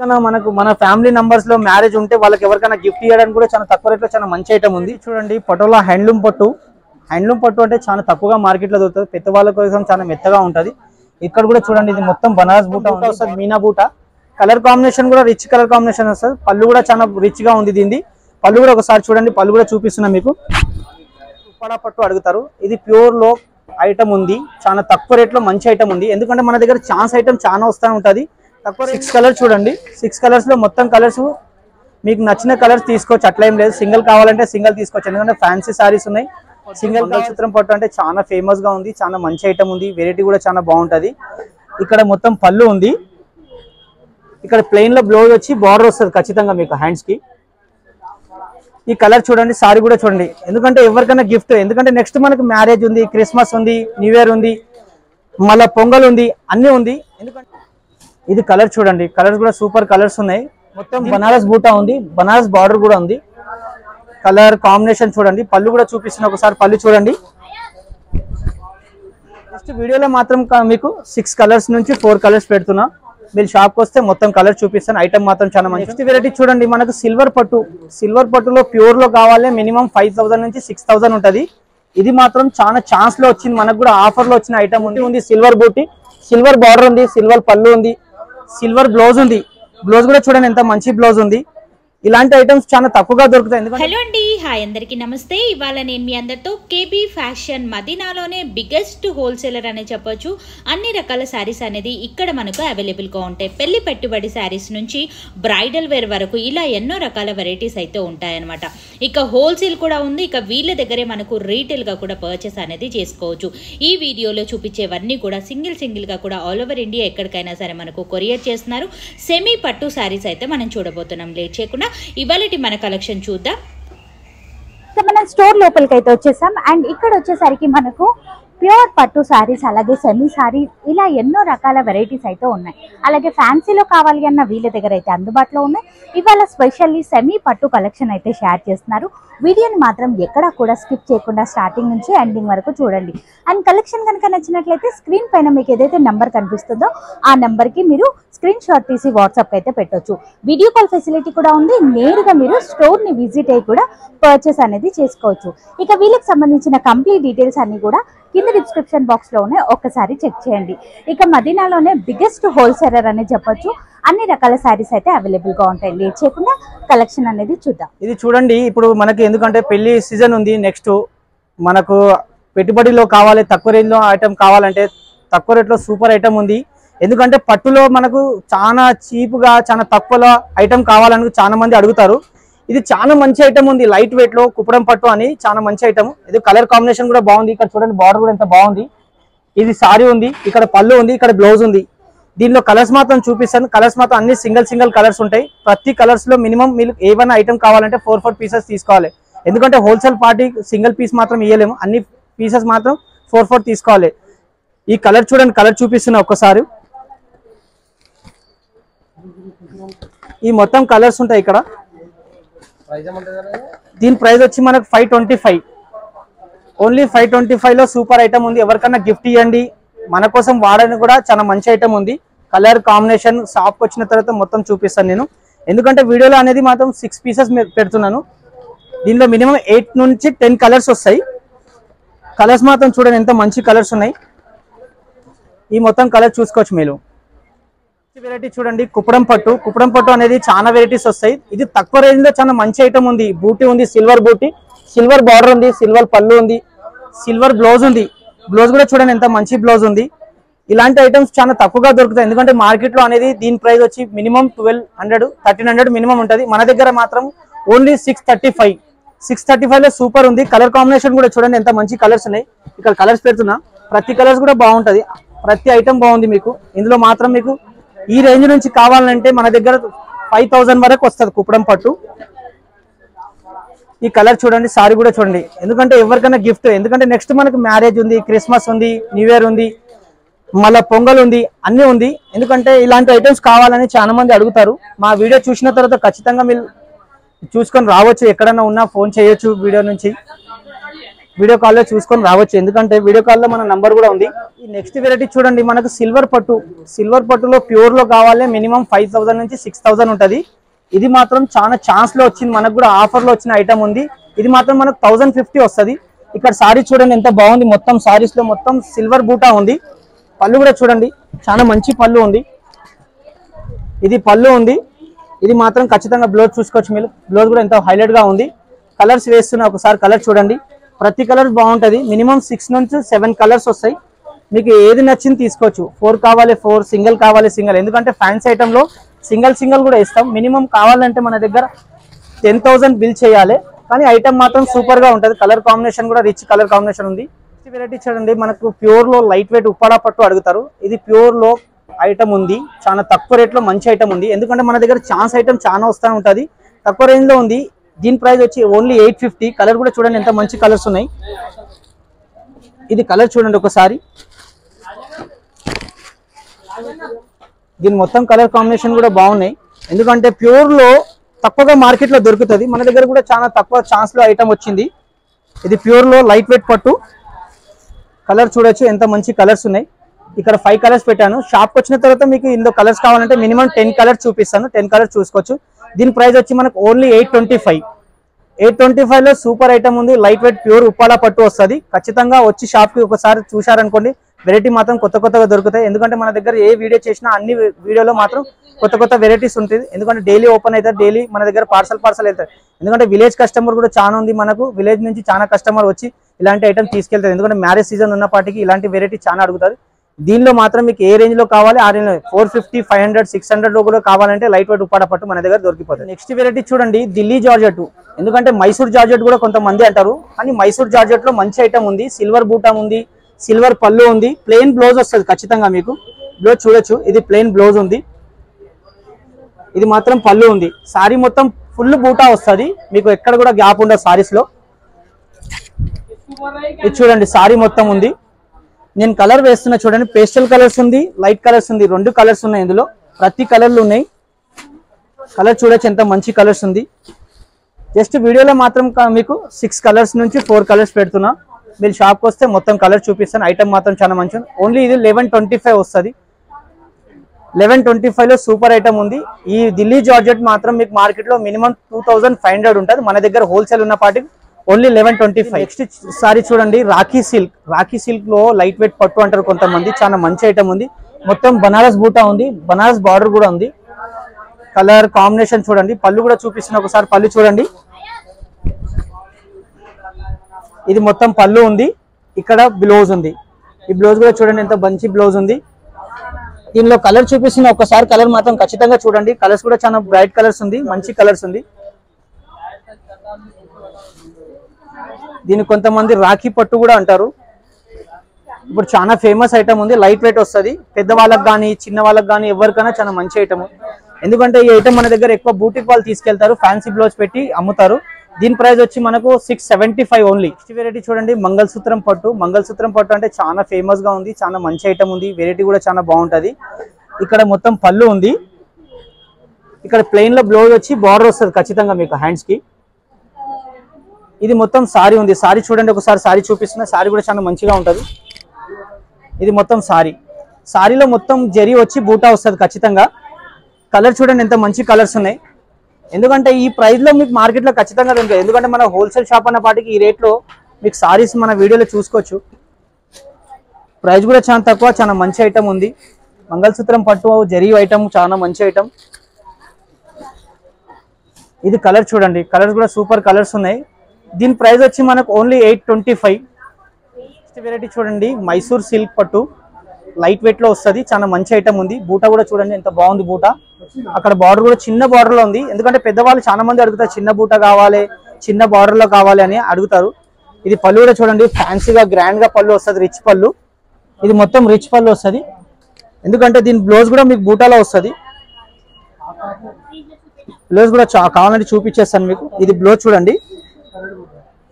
మనకు మన family members లో మ్యారేజ్ ఉంటే వాళ్ళకి ఎవరికైనా గిఫ్ట్ ఇవ్వడానికి కూడా చాలా తక్కువ రేట్లో చాలా మంచి ఐటమ్ ఉంది. చూడండి పటోలా హ్యాండ్లూమ్ పట్టు. హ్యాండ్లూమ్ పట్టు అంటే చాలా తక్కువగా మార్కెట్ లో దొరుకుతుంది. పెద్దవాళ్ళ కోసం చాలా మెత్తగా ఉంటది. ఇక్కడ కూడా చూడండి ఇది మొత్తం బనారస్ బూటా వస్తుంది, మీనా బూటా. కలర్ కాంబినేషన్ కూడా రిచ్ కలర్ కాంబినేషన్ వస్తుంది. పళ్ళు కూడా చాలా రిచ్ గా ఉంది. దీన్ని పళ్ళు కూడా ఒకసారి చూడండి, పళ్ళు కూడా చూపిస్తున్నా మీకు. ఉప్పాడ పట్టు అడుగుతారు. ఇది ప్యూర్ లో ఐటమ్ ఉంది, చాలా తక్కువ రేట్ లో మంచి ఐటమ్ ఉంది. ఎందుకంటే మన దగ్గర ఛాన్స్ ఐటమ్ చాలా వస్తూ ఉంటది. తక్కువ 6 కలర్స్ చూడండి. 6 కలర్స్ లో మొత్తం కలర్స్ మీకు నచ్చిన కలర్స్ తీసుకోవచ్చు, అట్లా ఏం లేదు. సింగిల్ కావాలంటే సింగిల్ తీసుకోవచ్చు. ఎందుకంటే ఫ్యాన్సీ సారీస్ ఉన్నాయి. సింగిల్ చిత్రం పట్టు అంటే చాలా ఫేమస్ గా ఉంది, చాలా మంచి ఐటమ్ ఉంది. వెరైటీ కూడా చాలా బాగుంటది. ఇక్కడ మొత్తం పళ్ళు ఉంది. ఇక్కడ ప్లెయిన్ లో బ్లౌజ్ వచ్చి బార్డర్ వస్తుంది ఖచ్చితంగా మీకు హ్యాండ్స్ కి. ఈ కలర్ చూడండి, సారీ కూడా చూడండి. ఎందుకంటే ఎవరికైనా గిఫ్ట్, ఎందుకంటే నెక్స్ట్ మనకు మ్యారేజ్ ఉంది, క్రిస్మస్ ఉంది, న్యూ ఇయర్ ఉంది, మళ్ళీ పొంగల్ ఉంది, అన్ని ఉంది. ఎందుకంటే ఇది కలర్ చూడండి, కలర్స్ కూడా సూపర్ కలర్స్ ఉన్నాయి. మొత్తం బనారస్ బూటా ఉంది, బనారస్ బార్డర్ కూడా ఉంది. కలర్ కాంబినేషన్ చూడండి. పళ్ళు కూడా చూపిస్తున్నా, ఒకసారి పళ్ళు చూడండి. నెక్స్ట్ వీడియోలో మాత్రం మీకు 6 కలర్స్ నుంచి 4 కలర్స్ పెడుతున్నా. మీరు షాప్కి వస్తే మొత్తం కలర్ చూపిస్తాను. ఐటమ్ మాత్రం చాలా మంచి. నెక్స్ట్ వెరైటీ చూడండి, మనకు సిల్వర్ పట్టు. సిల్వర్ పట్టులో ప్యూర్ లో కావాలి మినిమం 5000 నుంచి 6000 ఉంటది. ఇది మాత్రం చాలా ఛాన్స్ లో వచ్చింది, మనకు కూడా ఆఫర్ లో వచ్చిన ఐటమ్ ఉంది. సిల్వర్ బూటీ, సిల్వర్ బార్డర్ ఉంది, సిల్వర్ పళ్ళు ఉంది, సిల్వర్ బ్లౌజ్ ఉంది. బ్లౌజ్ కూడా చూడండి ఎంత మంచి బ్లౌజ్ ఉంది. ఇలాంటి ఐటమ్స్ చాలా తక్కువగా దొరుకుతాయి. హలో అండి, హాయ్ అందరికి నమస్తే. ఇవాళ నేను మీ అందరితో కేబీ ఫ్యాషన్ మదీనాలోనే బిగ్గెస్ట్ హోల్సేలర్ అనే చెప్పొచ్చు. అన్ని రకాల శారీస్ అనేది ఇక్కడ మనకు అవైలబుల్గా ఉంటాయి. పెళ్లి పెట్టుబడి శారీస్ నుంచి బ్రైడల్ వేర్ వరకు ఇలా ఎన్నో రకాల వెరైటీస్ అయితే ఉంటాయన్నమాట. ఇక హోల్సేల్ కూడా ఉంది. ఇక వీళ్ళ దగ్గరే మనకు రీటైల్గా కూడా పర్చేస్ అనేది చేసుకోవచ్చు. ఈ వీడియోలో చూపించేవన్నీ కూడా సింగిల్గా కూడా ఆల్ ఓవర్ ఇండియా ఎక్కడికైనా సరే మనకు కొరియర్ చేస్తున్నారు. సెమీ పట్టు శారీస్ అయితే మనం చూడబోతున్నాం. లేట్ చేయకుండా ఇవాళటి మన కలెక్షన్ చూద్దాం. మనం స్టోర్ లోపలికి అయితే వచ్చేసాం. అండ్ ఇక్కడ వచ్చేసరికి మనకు ప్యూర్ పట్టు శారీస్, అలాగే సెమీ శారీ, ఇలా ఎన్నో రకాల వెరైటీస్ అయితే ఉన్నాయి. అలాగే ఫ్యాన్సీలో కావాలి అన్న వీళ్ళ దగ్గర అయితే అందుబాటులో ఉన్నాయి. ఇవాళ స్పెషల్లీ సెమీ పట్టు కలెక్షన్ అయితే షేర్ చేస్తున్నారు. వీడియోని మాత్రం ఎక్కడా కూడా స్కిప్ చేయకుండా స్టార్టింగ్ నుంచి ఎండింగ్ వరకు చూడండి. అండ్ కలెక్షన్ కనుక నచ్చినట్లయితే స్క్రీన్ పైన మీకు ఏదైతే నెంబర్ కనిపిస్తుందో ఆ నెంబర్కి మీరు స్క్రీన్ షాట్ తీసి వాట్సాప్ అయితే పెట్టొచ్చు. వీడియో కాల్ ఫెసిలిటీ కూడా ఉంది. నేరుగా మీరు స్టోర్ని విజిట్ అయ్యి కూడా పర్చేస్ అనేది చేసుకోవచ్చు. ఇక వీళ్ళకి సంబంధించిన కంప్లీట్ డీటెయిల్స్ అన్ని కూడా కింద డిస్క్రిప్షన్ బాక్స్ లోనే ఒక్కసారి చెక్ చేయండి. ఇక మదీనాలోనే బిగ్గెస్ట్ హోల్సేలర్ అని చెప్పొచ్చు. అన్ని రకాల శారీస్ అయితే అవైలబుల్ గా ఉంటాయి. లేట్ చేయకుండా కలెక్షన్ అనేది చూద్దాం. ఇది చూడండి, ఇప్పుడు మనకి ఎందుకంటే పెళ్లి సీజన్ ఉంది. నెక్స్ట్ మనకు పెట్టుబడిలో కావాలి, తక్కువ రేంజ్ లో ఐటమ్ కావాలంటే తక్కువ రేట్లో సూపర్ ఐటమ్ ఉంది. ఎందుకంటే పట్టులో మనకు చాలా చీప్ గా చాలా తక్కువలో ఐటమ్ కావాలని చాలా మంది అడుగుతారు. ఇది చాలా మంచి ఐటమ్ ఉంది, లైట్ వెయిట్ లో కుప్పడం పట్టు అని చాలా మంచి ఐటమ్. ఇది కలర్ కాంబినేషన్ కూడా బాగుంది. ఇక్కడ చూడండి బార్డర్ కూడా ఎంత బాగుంది. ఇది సారీ ఉంది, ఇక్కడ పళ్ళు ఉంది, ఇక్కడ బ్లౌజ్ ఉంది. దీనిలో కలర్స్ మాత్రం చూపిస్తాను. కలర్స్ మాత్రం అన్ని సింగిల్ కలర్స్ ఉంటాయి. ప్రతి కలర్స్ లో మినిమం మీరు ఏమైనా ఐటమ్ కావాలంటే 4 పీసెస్ తీసుకోవాలి. ఎందుకంటే హోల్సేల్ పార్టీ సింగిల్ పీస్ మాత్రం ఇవ్వలేము, అన్ని పీసెస్ మాత్రం 4 తీసుకోవాలి. ఈ కలర్ చూడండి, కలర్ చూపిస్తున్నా ఒక్కసారి. ఈ మొత్తం కలర్స్ ఉంటాయి ఇక్కడ. దీని ప్రైస్ వచ్చి మనకు 525, ఓన్లీ 525 లో సూపర్ ఐటమ్ ఉంది. ఎవరికన్నా గిఫ్ట్ ఇవ్వండి, మన కోసం వాడని కూడా చాలా మంచి ఐటమ్ ఉంది. కలర్ కాంబినేషన్ షాప్కి వచ్చిన తర్వాత మొత్తం చూపిస్తాను నేను. ఎందుకంటే వీడియోలో అనేది మాత్రం 6 పీసెస్ పెడుతున్నాను. దీనిలో మినిమం 8 నుంచి 10 కలర్స్ వస్తాయి. కలర్స్ మాత్రం చూడండి ఎంత మంచి కలర్స్ ఉన్నాయి. ఈ మొత్తం కలర్ చూసుకోవచ్చు మీరు. వెరైటీ చూడండి, కుప్పడం పట్టు. కుప్పడం పట్టు అనేది చాలా వెరైటీస్ వస్తాయి. ఇది తక్కువ రేంజ్ లో చాలా మంచి ఐటమ్ ఉంది. బూటీ ఉంది, సిల్వర్ బూటీ, సిల్వర్ బార్డర్ ఉంది, సిల్వర్ పళ్ళు ఉంది, సిల్వర్ బ్లౌజ్ ఉంది. బ్లౌజ్ కూడా చూడండి ఎంత మంచి బ్లౌజ్ ఉంది. ఇలాంటి ఐటమ్స్ చాలా తక్కువగా దొరుకుతాయి. ఎందుకంటే మార్కెట్ లో అనేది దీని ప్రైస్ వచ్చి మినిమం 1200, 1300 మినిమం ఉంటది. మన దగ్గర మాత్రం ఓన్లీ 635 లో సూపర్ ఉంది. కలర్ కాంబినేషన్ కూడా చూడండి ఎంత మంచి కలర్స్ ఉన్నాయి. ఇక్కడ కలర్స్ పెడుతున్నా, ప్రతి కలర్స్ కూడా బాగుంటది. ప్రతి ఐటమ్ బాగుంది మీకు. ఇందులో మాత్రం మీకు ఈ రేంజ్ నుంచి కావాలంటే మన దగ్గర 5000 వరకు వస్తుంది కుప్పడం పట్టు. ఈ కలర్ చూడండి, సారీ కూడా చూడండి. ఎందుకంటే ఎవరికైనా గిఫ్ట్, ఎందుకంటే నెక్స్ట్ మనకు మ్యారేజ్ ఉంది, క్రిస్మస్ ఉంది, న్యూ ఇయర్ ఉంది, మళ్ళీ పొంగల్ ఉంది, అన్నీ ఉంది. ఎందుకంటే ఇలాంటి ఐటమ్స్ కావాలని చాలా మంది అడుగుతారు. మా వీడియో చూసిన తర్వాత ఖచ్చితంగా మీరు చూసుకొని రావచ్చు. ఎక్కడన్నా ఉన్నా ఫోన్ చేయొచ్చు వీడియో నుంచి. వీడియో కాల్లో చూసుకొని రావచ్చు, ఎందుకంటే వీడియో కాల్లో మన నంబర్ కూడా ఉంది. ఈ నెక్స్ట్ వెరైటీ చూడండి, మనకు సిల్వర్ పట్టులో ప్యూర్ లో కావాలి మినిమం 5000 నుంచి 6000 ఉంటుంది. ఇది మాత్రం చాలా ఛాన్స్ లో వచ్చింది, మనకు కూడా ఆఫర్ లో వచ్చిన ఐటమ్ ఉంది. ఇది మాత్రం మనకు 1050 వస్తుంది. ఇక్కడ సారీ చూడండి ఎంత బాగుంది, మొత్తం సారీస్ లో మొత్తం సిల్వర్ బూటా ఉంది. పళ్ళు కూడా చూడండి చాలా మంచి పళ్ళు ఉంది. ఇది పళ్ళు ఉంది. ఇది మాత్రం ఖచ్చితంగా బ్లౌజ్ చూసుకోవచ్చు మీరు, బ్లౌజ్ కూడా ఎంత హైలైట్ గా ఉంది. కలర్స్ వేస్తున్నా, ఒకసారి కలర్ చూడండి, ప్రతి కలర్ బాగుంటది. మినిమం 6 నుంచి 7 కలర్స్ వస్తాయి. మీకు ఏది నచ్చింది తీసుకోవచ్చు. 4 కావాలి 4, సింగిల్ కావాలి సింగిల్, ఎందుకంటే ఫ్యాన్సీ ఐటమ్ లో సింగిల్ కూడా ఇస్తాం. మినిమం కావాలంటే మన దగ్గర 10,000 బిల్ చేయాలి, కానీ ఐటమ్ మాత్రం సూపర్ గా ఉంటది. కలర్ కాంబినేషన్ కూడా రిచ్ కలర్ కాంబినేషన్ ఉంది. వెరైటీ చూడండి, మనకు ప్యూర్ లో లైట్ వెయిట్ ఉప్పాడ పట్టు అడుగుతారు. ఇది ప్యూర్ లో ఐటమ్ ఉంది, చాలా తక్కువ రేట్ లో మంచి ఐటమ్ ఉంది. ఎందుకంటే మన దగ్గర ఛాన్స్ ఐటమ్ చాలా వస్తూ ఉంటది, తక్కువ రేంజ్ లో ఉంది. దీని ప్రైస్ వచ్చి ఓన్లీ 850. కలర్ కూడా చూడండి ఎంత మంచి కలర్స్ ఉన్నాయి. ఇది కలర్ చూడండి ఒకసారి, దీని మొత్తం కలర్ కాంబినేషన్ కూడా బాగున్నాయి. ఎందుకంటే ప్యూర్ లో తక్కువగా మార్కెట్ లో దొరుకుతుంది, మన దగ్గర కూడా చాలా తక్కువ ఛాన్స్ లో ఐటమ్ వచ్చింది. ఇది ప్యూర్ లో లైట్ వెయిట్ పట్టు. కలర్ చూడొచ్చు ఎంత మంచి కలర్స్ ఉన్నాయి. ఇక్కడ 5 కలర్స్ పెట్టాను. షాప్కి వచ్చిన తర్వాత మీకు ఇందులో కలర్స్ కావాలంటే మినిమం 10 కలర్స్ చూపిస్తాను, 10 కలర్స్ చూసుకోవచ్చు. దీని ప్రైస్ వచ్చి మనకు ఓన్లీ 825 లో సూపర్ ఐటమ్ ఉంది. లైట్ వెయిట్ ప్యూర్ ఉప్పాడ పట్టు వస్తుంది. ఖచ్చితంగా వచ్చి షాప్ కి ఒకసారి చూశారనుకోండి, వెరైటీ మాత్రం కొత్తగా దొరుకుతాయి. ఎందుకంటే మన దగ్గర ఏ వీడియో చేసినా అన్ని వీడియోలో మాత్రం కొత్త వెరైటీస్ ఉంటుంది. ఎందుకంటే డైలీ ఓపెన్ అవుతారు, డైలీ మన దగ్గర పార్సల్ వెళ్తారు. ఎందుకంటే విలేజ్ కస్టమర్ కూడా చాలా ఉంది, మనకు విలేజ్ నుంచి చాలా కస్టమర్ వచ్చి ఇలాంటి ఐటమ్ తీసుకెళ్తారు. ఎందుకంటే మ్యారేజ్ సీజన్ ఉన్నప్పటికీ ఇలాంటి వెరైటీ చాలా అడుగుతారు. దీనిలో మాత్రం మీకు ఏ రేంజ్ లో కావాలి ఆ రేంజ్ లో 450, 500, 600 లో కూడా కావాలంటే లైట్ వెయిట్ ఉప్పాడ పట్టు మన దగ్గర దొరికిపోతుంది. నెక్స్ట్ వెరైటీ చూడండి, ఢిల్లీ జార్జెట్. ఎందుకంటే మైసూర్ జార్జెట్ కూడా కొంతమంది అంటారు, కానీ మైసూర్ జార్జెట్ లో మంచి ఐటమ్ ఉంది. సిల్వర్ బూటా ఉంది, సిల్వర్ పళ్ళు ఉంది, ప్లెయిన్ బ్లౌజ్ వస్తుంది. ఖచ్చితంగా మీకు బ్లౌజ్ చూడొచ్చు, ఇది ప్లెయిన్ బ్లౌజ్ ఉంది. ఇది మాత్రం పళ్ళు ఉంది. సారీ మొత్తం ఫుల్ బూటా వస్తుంది, మీకు ఎక్కడ కూడా గ్యాప్ ఉండదు సారీస్ లో. ఇది చూడండి సారీ మొత్తం ఉంది. నేను కలర్ వేస్తున్నా చూడండి, పేస్టల్ కలర్స్ ఉంది, లైట్ కలర్స్ ఉంది, 2 కలర్స్ ఉన్నాయి. ఇందులో ప్రతి కలర్లు ఉన్నాయి. కలర్ చూడొచ్చు ఎంత మంచి కలర్స్ ఉంది. జస్ట్ వీడియోలో మాత్రం మీకు 6 కలర్స్ నుంచి 4 కలర్స్ పెడుతున్నా. మీరు షాప్కి వస్తే మొత్తం కలర్ చూపిస్తాను. ఐటమ్ మాత్రం చాలా మంచిది. ఓన్లీ ఇది 1125 వస్తుంది. 1125 లో సూపర్ ఐటమ్ ఉంది. ఈ ఢిల్లీ జార్జెట్ మాత్రం మీకు మార్కెట్ లో మినిమం 2500 ఉంటుంది, మన దగ్గర హోల్సేల్ ఉన్న పాటికి ఓన్లీ 1125. నెక్స్ట్ సారీ చూడండి, రాఖీ సిల్క్ లో లైట్ వెయిట్ పట్టు అంటారు కొంతమంది, చాలా మంచి ఐటమ్ ఉంది. మొత్తం బనారస్ బూటా ఉంది, బనారస్ బార్డర్ కూడా ఉంది. కలర్ కాంబినేషన్ చూడండి, పళ్ళు కూడా చూపిస్తున్నా ఒకసారి. పళ్ళు చూడండి, ఇది మొత్తం పళ్ళు ఉంది. ఇక్కడ బ్లౌజ్ ఉంది, ఈ బ్లౌజ్ కూడా చూడండి ఎంత మంచి బ్లౌజ్ ఉంది. దీనిలో కలర్ చూపిస్తున్నా ఒకసారి, కలర్ మాత్రం ఖచ్చితంగా చూడండి. కలర్స్ కూడా చాలా బ్రైట్ కలర్స్ ఉంది, మంచి కలర్స్ ఉంది. దీన్ని కొంతమంది రాఖీ పట్టు కూడా అంటారు. ఇప్పుడు చాలా ఫేమస్ ఐటమ్ ఉంది, లైట్ వెయిట్ వస్తుంది. పెద్దవాళ్ళకి కానీ చిన్న వాళ్ళకి కానీ ఎవరికైనా చాలా మంచి ఐటమ్. ఎందుకంటే ఈ ఐటమ్ మన దగ్గర ఎక్కువ బూటిక్ వాళ్ళు తీసుకెళ్తారు, ఫ్యాన్సీ బ్లౌజ్ పెట్టి అమ్ముతారు. దీని ప్రైస్ వచ్చి మనకు 675 ఓన్లీ. నెక్స్ట్ వెరైటీ చూడండి, మంగళసూత్రం పట్టు అంటే చాలా ఫేమస్ గా ఉంది, చాలా మంచి ఐటమ్ ఉంది. వెరైటీ కూడా చాలా బాగుంటది. ఇక్కడ మొత్తం పళ్ళు ఉంది, ఇక్కడ ప్లెయిన్ లో బ్లౌజ్ వచ్చి బార్డర్ వస్తుంది ఖచ్చితంగా మీకు హ్యాండ్స్ కి. ఇది మొత్తం సారీ ఉంది. సారీ చూడండి ఒకసారి, సారీ చూపిస్తున్నా. సారీ కూడా చాలా మంచిగా ఉంటది. ఇది మొత్తం సారీలో మొత్తం జరీ వచ్చి బూటా వస్తుంది ఖచ్చితంగా. కలర్ చూడండి ఎంత మంచి కలర్స్ ఉన్నాయి. ఎందుకంటే ఈ ప్రైస్ లో మీకు మార్కెట్ లో ఖచ్చితంగా దొరుకుతుంది. ఎందుకంటే మన హోల్సేల్ షాప్ అన్న పాటికి ఈ రేట్ లో మీకు సారీస్ మన వీడియోలో చూసుకోవచ్చు. ప్రైస్ కూడా చాలా తక్కువ, చాలా మంచి ఐటమ్ ఉంది. మంగళసూత్రం పట్టు జరీ ఐటమ్ చాలా మంచి ఐటమ్. ఇది కలర్ చూడండి, కలర్స్ కూడా సూపర్ కలర్స్ ఉన్నాయి. దీని ప్రైస్ వచ్చి మనకు ఓన్లీ 825. నెక్స్ట్ వెరైటీ చూడండి, మైసూర్ సిల్క్ పట్టు లైట్ వెయిట్ లో వస్తుంది, చాలా మంచి ఐటమ్ ఉంది. బూటా కూడా చూడండి ఎంత బాగుంది బూటా. అక్కడ బార్డర్ కూడా చిన్న బార్డర్ లో ఉంది. ఎందుకంటే పెద్దవాళ్ళు చాలా మంది అడుగుతారు, చిన్న బూటా కావాలి, చిన్న బార్డర్ లో కావాలి అని అడుగుతారు. ఇది పళ్ళు కూడా చూడండి, ఫ్యాన్సీగా గ్రాండ్ గా పళ్ళు వస్తుంది, రిచ్ పళ్ళు. ఇది మొత్తం రిచ్ పళ్ళు వస్తుంది. ఎందుకంటే దీని బ్లౌజ్ కూడా మీకు బూటాలో వస్తుంది. బ్లౌజ్ కూడా కావాలంటే చూపించేస్తాను మీకు. ఇది బ్లౌజ్ చూడండి,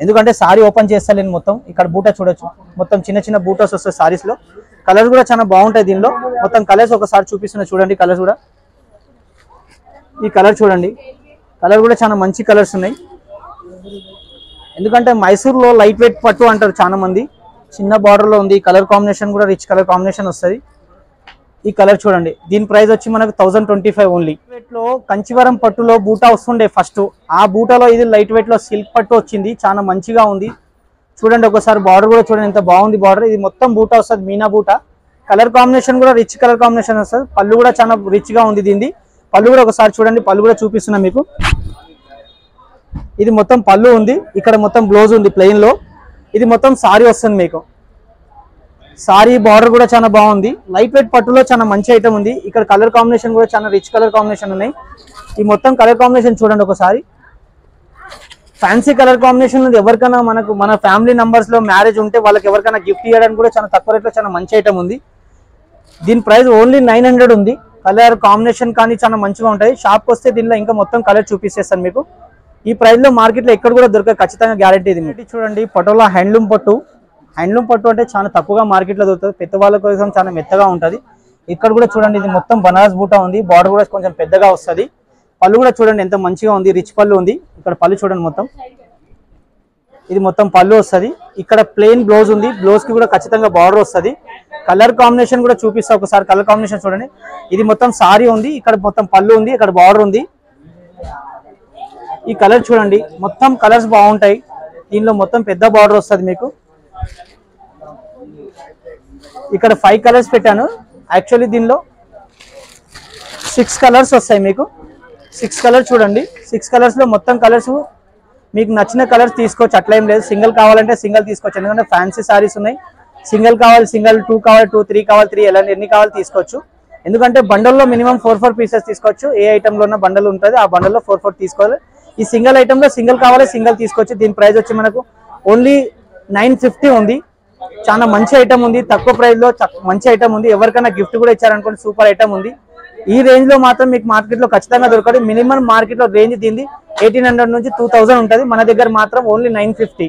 ఎందుకంటే సారీ ఓపెన్ చేస్తాను నేను మొత్తం. ఇక్కడ బూటా చూడొచ్చు, మొత్తం చిన్న చిన్న బూటాస్ వస్తాయి సారీస్ లో. కలర్స్ కూడా చాలా బాగుంటాయి. దీనిలో మొత్తం కలర్స్ ఒకసారి చూపిస్తున్నా చూడండి. కలర్స్ కూడా, ఈ కలర్ చూడండి, కలర్ కూడా చాలా మంచి కలర్స్ ఉన్నాయి. ఎందుకంటే మైసూర్లో లైట్ వెయిట్ పట్టు అంటారు చాలా మంది. చిన్న బార్డర్లో ఉంది, కలర్ కాంబినేషన్ కూడా రిచ్ కలర్ కాంబినేషన్ వస్తుంది. ఈ కలర్ చూడండి, దీని ప్రైస్ వచ్చి మనకు 1025 ఓన్లీ. వెయిట్లో కంచివరం పట్టులో బూటా వస్తుండే ఫస్ట్, ఆ బూటాలో ఇది లైట్ వెయిట్లో సిల్క్ పట్టు వచ్చింది, చాలా మంచిగా ఉంది. చూడండి ఒకసారి బార్డర్ కూడా చూడండి ఎంత బాగుంది బార్డర్. ఇది మొత్తం బూటా వస్తుంది, మీనా బూటా. కలర్ కాంబినేషన్ కూడా రిచ్ కలర్ కాంబినేషన్ వస్తుంది. పళ్ళు కూడా చాలా రిచ్ గా ఉంది దీనిది. పళ్ళు కూడా ఒకసారి చూడండి, పళ్ళు కూడా చూపిస్తున్నా మీకు. ఇది మొత్తం పళ్ళు ఉంది, ఇక్కడ మొత్తం బ్లౌజ్ ఉంది ప్లెయిన్ లో. ఇది మొత్తం సారీ వస్తుంది మీకు. సారీ బార్డర్ కూడా చాలా బాగుంది. లైట్ వెయిట్ పట్టులో చాలా మంచి ఐటమ్ ఉంది. ఇక్కడ కలర్ కాంబినేషన్ కూడా చాలా రిచ్ కలర్ కాంబినేషన్ ఉన్నాయి. ఈ మొత్తం కలర్ కాంబినేషన్ చూడండి ఒకసారి. ఫ్యాన్సీ కలర్ కాంబినేషన్ ఉంది. ఎవరికైనా మన ఫ్యామిలీ మెంబర్స్ లో మ్యారేజ్ ఉంటే వాళ్ళకి ఎవరికైనా గిఫ్ట్ ఇవ్వడానికి కూడా చాలా తక్కువ రేట్లో చాలా మంచి ఐటమ్ ఉంది. దీని ప్రైస్ ఓన్లీ 900 ఉంది. కలర్ కాంబినేషన్ కానీ చాలా మంచిగా ఉంటాయి. షాప్కి వస్తే దీనిలో ఇంకా మొత్తం కలర్ చూపిస్తాను మీకు. ఈ ప్రైస్ లో మార్కెట్ లో ఎక్కడ కూడా దొరకదు, ఖచ్చితంగా గ్యారెంటీ ఇది. మీకు చూడండి పటోలా హ్యాండ్లూమ్ పట్టు. హ్యాండ్లూమ్ పట్టు అంటే చాలా తక్కువగా మార్కెట్ లో దొరుకుతుంది. పెద్దవాళ్ళ కోసం చాలా మెత్తగా ఉంటుంది. ఇక్కడ కూడా చూడండి, ఇది మొత్తం బనారస్ బూటా ఉంది. బార్డర్ కూడా కొంచెం పెద్దగా వస్తుంది. పళ్ళు కూడా చూడండి ఎంత మంచిగా ఉంది, రిచ్ పళ్ళు ఉంది. ఇక్కడ పళ్ళు చూడండి మొత్తం, ఇది మొత్తం పళ్ళు వస్తుంది. ఇక్కడ ప్లెయిన్ బ్లౌజ్ ఉంది, బ్లౌజ్ కి కూడా ఖచ్చితంగా బార్డర్ వస్తుంది. కలర్ కాంబినేషన్ కూడా చూపిస్తా ఒకసారి. కలర్ కాంబినేషన్ చూడండి, ఇది మొత్తం సారీ ఉంది, ఇక్కడ మొత్తం పళ్ళు ఉంది, ఇక్కడ బార్డర్ ఉంది. ఈ కలర్ చూడండి, మొత్తం కలర్స్ బాగుంటాయి. దీనిలో మొత్తం పెద్ద బార్డర్ వస్తుంది మీకు. ఇక్కడ 5 కలర్స్ పెట్టాను. యాక్చువల్లీ దీనిలో 6 కలర్స్ వస్తాయి మీకు. 6 కలర్స్ చూడండి. 6 కలర్స్ లో మొత్తం కలర్స్ మీకు నచ్చిన కలర్స్ తీసుకోవచ్చు, అట్లా ఏం లేదు. సింగిల్ కావాలంటే సింగిల్ తీసుకోవచ్చు, ఎందుకంటే ఫ్యాన్సీ సారీస్ ఉన్నాయి. సింగిల్ కావాలి సింగిల్, 2 కావాలి 2, 3 కావాలి 3, ఎలా ఎన్ని కావాలి తీసుకోవచ్చు. ఎందుకంటే బండల్లో మినిమం 4 పీసెస్ తీసుకోవచ్చు. ఏ ఐటమ్ లో ఉన్న బండల్ ఉంటుంది, ఆ బండల్లో 4 తీసుకోవాలి. ఈ సింగిల్ ఐటమ్ లో సింగిల్ కావాలి సింగిల్ తీసుకోవచ్చు. దీని ప్రైస్ వచ్చి మనకు ఓన్లీ 950 ఉంది. చాలా మంచి ఐటమ్ ఉంది, తక్కువ ప్రైస్ లో మంచి ఐటమ్ ఉంది. ఎవరికైనా గిఫ్ట్ కూడా ఇచ్చారనుకోండి, సూపర్ ఐటమ్ ఉంది. ఈ రేంజ్ లో మాత్రం మీకు మార్కెట్ లో ఖచ్చితంగా దొరకదు. మినిమం మార్కెట్ లో రేంజ్ దీన్ని 1800 నుంచి 2000 ఉంటుంది. మన దగ్గర మాత్రం ఓన్లీ 950.